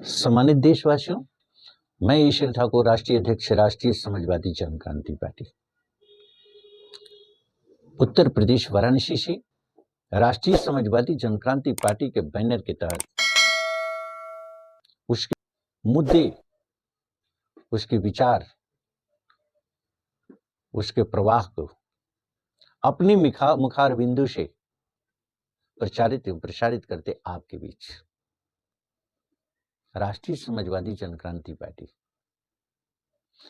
सम्मानित देशवासियों, मैं ईश्वर ठाकुर, राष्ट्रीय अध्यक्ष राष्ट्रीय समाजवादी जन क्रांति पार्टी उत्तर प्रदेश वाराणसी से राष्ट्रीय समाजवादी जन क्रांति पार्टी के बैनर के तहत उसके मुद्दे, उसके विचार, उसके प्रवाह को अपनी मुखार बिंदु से प्रचारित एवं प्रसारित करते आपके बीच राष्ट्रीय समाजवादी जन क्रांति पार्टी,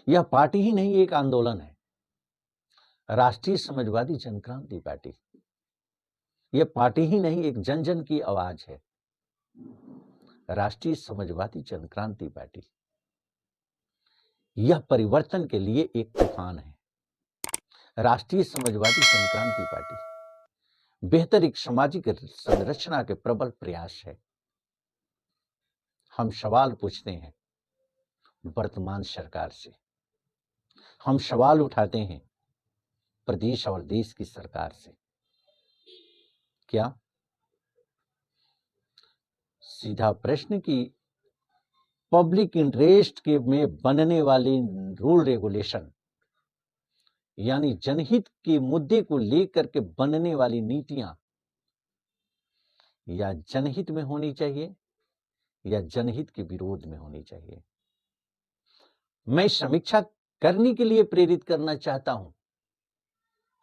यह पार्टी ही नहीं एक आंदोलन है। राष्ट्रीय समाजवादी जन क्रांति पार्टी यह पार्टी ही नहीं एक जन जन की आवाज है। राष्ट्रीय समाजवादी जन क्रांति पार्टी यह परिवर्तन के लिए एक तूफान है। राष्ट्रीय समाजवादी जन क्रांति पार्टी बेहतर एक सामाजिक संरचना के प्रबल प्रयास है। हम सवाल पूछते हैं वर्तमान सरकार से, हम सवाल उठाते हैं प्रदेश और देश की सरकार से। क्या सीधा प्रश्न की पब्लिक इंटरेस्ट के में बनने वाली रूल रेगुलेशन यानी जनहित के मुद्दे को लेकर के बनने वाली नीतियां या जनहित में होनी चाहिए या जनहित के विरोध में होनी चाहिए। मैं समीक्षा करने के लिए प्रेरित करना चाहता हूं।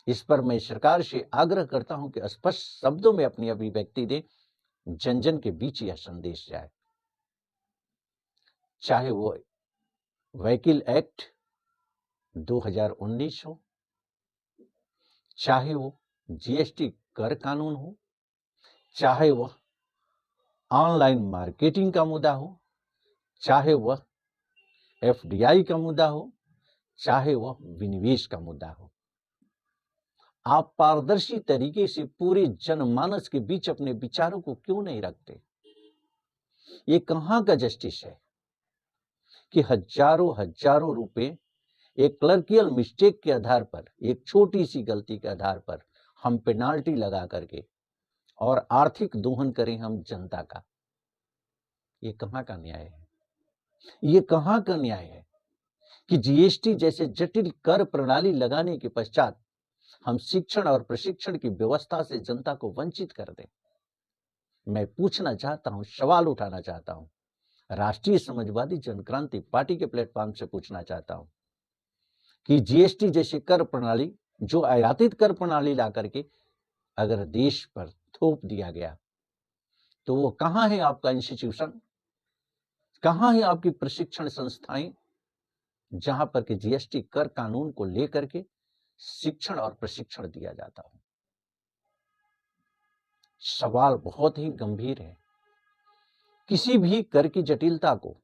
इस पर मैं सरकार से आग्रह करता हूं कि स्पष्ट शब्दों में अपनी अभिव्यक्ति दें, जन जन के बीच यह संदेश जाए। चाहे वो व्हीकल एक्ट 2019 हो, चाहे वो जीएसटी कर कानून हो, चाहे वह ऑनलाइन मार्केटिंग का मुद्दा हो, चाहे वह एफडीआई का मुद्दा हो, चाहे वह विनिवेश का मुद्दा हो, आप पारदर्शी तरीके से पूरे जनमानस के बीच अपने विचारों को क्यों नहीं रखते? ये कहां का जस्टिस है कि हजारों रुपए एक क्लर्कियल मिस्टेक के आधार पर, एक छोटी सी गलती के आधार पर हम पेनाल्टी लगा करके और आर्थिक दोहन करें हम जनता का। ये कहां का न्याय है? ये कहां का न्याय है कि जीएसटी जैसे जटिल कर प्रणाली लगाने के पश्चात हम शिक्षण और प्रशिक्षण की व्यवस्था से जनता को वंचित कर दें? मैं पूछना चाहता हूं, सवाल उठाना चाहता हूं, राष्ट्रीय समाजवादी जन क्रांति पार्टी के प्लेटफॉर्म से पूछना चाहता हूं कि जीएसटी जैसी कर प्रणाली, जो आयातित कर प्रणाली ला करके अगर देश पर थोप दिया गया तो वो कहां है आपका इंस्टीट्यूशन, कहां है आपकी प्रशिक्षण संस्थाएं जहां पर कि जीएसटी कर कानून को लेकर के शिक्षण और प्रशिक्षण दिया जाता हो? सवाल बहुत ही गंभीर है। किसी भी कर की जटिलता को,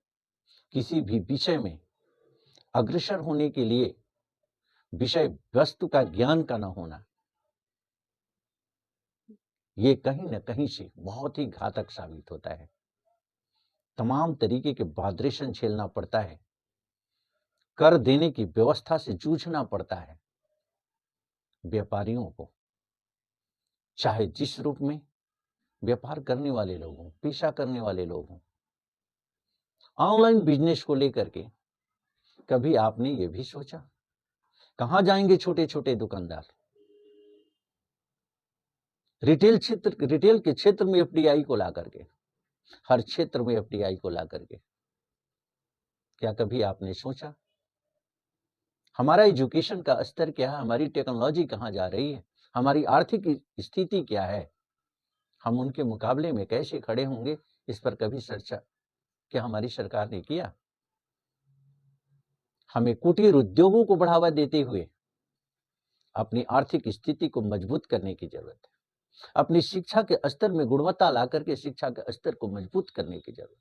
किसी भी विषय में अग्रसर होने के लिए विषय वस्तु का ज्ञान का न होना, ये कहीं न कहीं से बहुत ही घातक साबित होता है। तमाम तरीके के वाइब्रेशन झेलना पड़ता है, कर देने की व्यवस्था से जूझना पड़ता है व्यापारियों को, चाहे जिस रूप में व्यापार करने वाले लोग हों, पेशा करने वाले लोग हों। ऑनलाइन बिजनेस को लेकर के कभी आपने ये भी सोचा कहां जाएंगे छोटे छोटे दुकानदार? रिटेल के क्षेत्र में एफडीआई को ला करके, हर क्षेत्र में एफडीआई को ला करके, क्या कभी आपने सोचा हमारा एजुकेशन का स्तर क्या है, हमारी टेक्नोलॉजी कहां जा रही है, हमारी आर्थिक स्थिति क्या है, हम उनके मुकाबले में कैसे खड़े होंगे? इस पर कभी चर्चा क्या हमारी सरकार ने किया? हमें कुटीर उद्योगों को बढ़ावा देते हुए अपनी आर्थिक स्थिति को मजबूत करने की जरूरत है। अपनी शिक्षा के स्तर में गुणवत्ता ला करके शिक्षा के स्तर को मजबूत करने की जरूरत।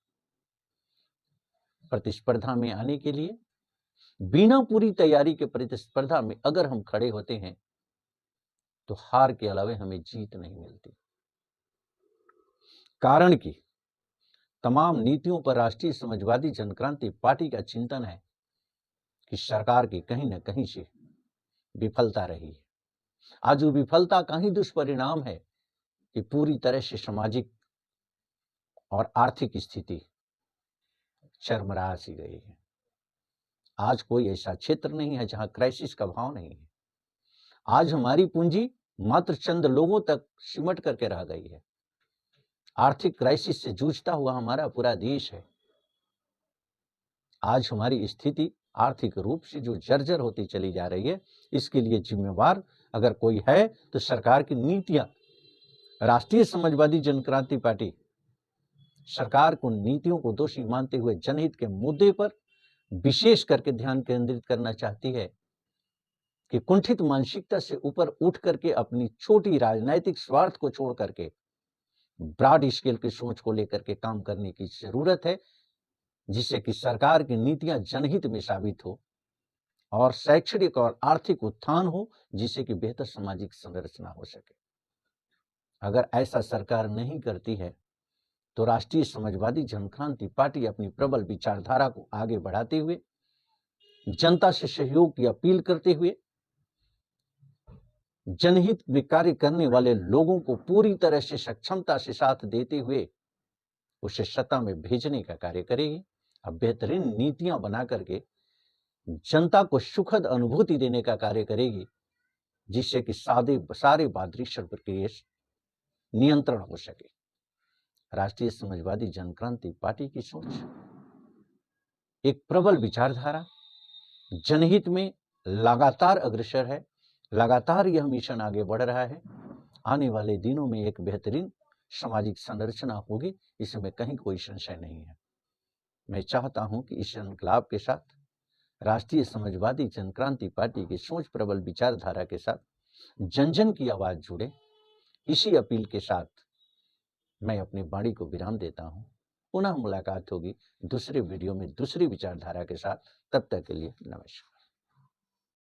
प्रतिस्पर्धा में आने के लिए बिना पूरी तैयारी के प्रतिस्पर्धा में अगर हम खड़े होते हैं तो हार के अलावे हमें जीत नहीं मिलती। कारण कि तमाम नीतियों पर राष्ट्रीय समाजवादी जन क्रांति पार्टी का चिंतन है कि सरकार की कहीं न कहीं से विफलता रही है। आज वो विफलता का ही दुष्परिणाम है कि पूरी तरह से सामाजिक और आर्थिक स्थिति चरमरा सी गई है। आज कोई ऐसा क्षेत्र नहीं है जहां क्राइसिस का भाव नहीं है। आज हमारी पूंजी मात्र चंद लोगों तक सिमट करके रह गई है। आर्थिक क्राइसिस से जूझता हुआ हमारा पूरा देश है। आज हमारी स्थिति आर्थिक रूप से जो जर्जर होती चली जा रही है, इसके लिए जिम्मेवार अगर कोई है तो सरकार की नीतियां। राष्ट्रीय समाजवादी जनक्रांति पार्टी सरकार को नीतियों को दोषी मानते हुए जनहित के मुद्दे पर विशेष करके ध्यान केंद्रित करना चाहती है कि कुंठित मानसिकता से ऊपर उठ करके अपनी छोटी राजनीतिक स्वार्थ को छोड़ करके ब्रॉड स्केल की सोच को लेकर के काम करने की जरूरत है, जिससे कि सरकार की नीतियां जनहित में साबित हो और शैक्षणिक और आर्थिक उत्थान हो, जिससे कि बेहतर सामाजिक संरचना हो सके। अगर ऐसा सरकार नहीं करती है तो राष्ट्रीय समाजवादी जनक्रांति पार्टी अपनी प्रबल विचारधारा को आगे बढ़ाते हुए जनता से सहयोग की अपील करते हुए जनहित में कार्य करने वाले लोगों को पूरी तरह से सक्षमता से साथ देते हुए उसे सत्ता में भेजने का कार्य करेगी। अब बेहतरीन नीतियां बना करके जनता को सुखद अनुभूति देने का कार्य करेगी, जिससे कि सारे बादरीश्वर पर केस नियंत्रण हो सके। राष्ट्रीय समाजवादी जनक्रांति पार्टी की सोच एक प्रबल विचारधारा जनहित में लगातार अग्रसर है। लगातार यह मिशन आगे बढ़ रहा है। आने वाले दिनों में एक बेहतरीन सामाजिक संरचना होगी, इसमें कहीं कोई संशय नहीं है। मैं चाहता हूं कि इस इनकलाब के साथ राष्ट्रीय समाजवादी जनक्रांति पार्टी की सोच प्रबल विचारधारा के साथ जन जन की आवाज जुड़े। इसी अपील के साथ मैं अपनी वाणी को विराम देता हूं। पुनः मुलाकात होगी दूसरे वीडियो में दूसरी विचारधारा के साथ। तब तक के लिए नमस्कार।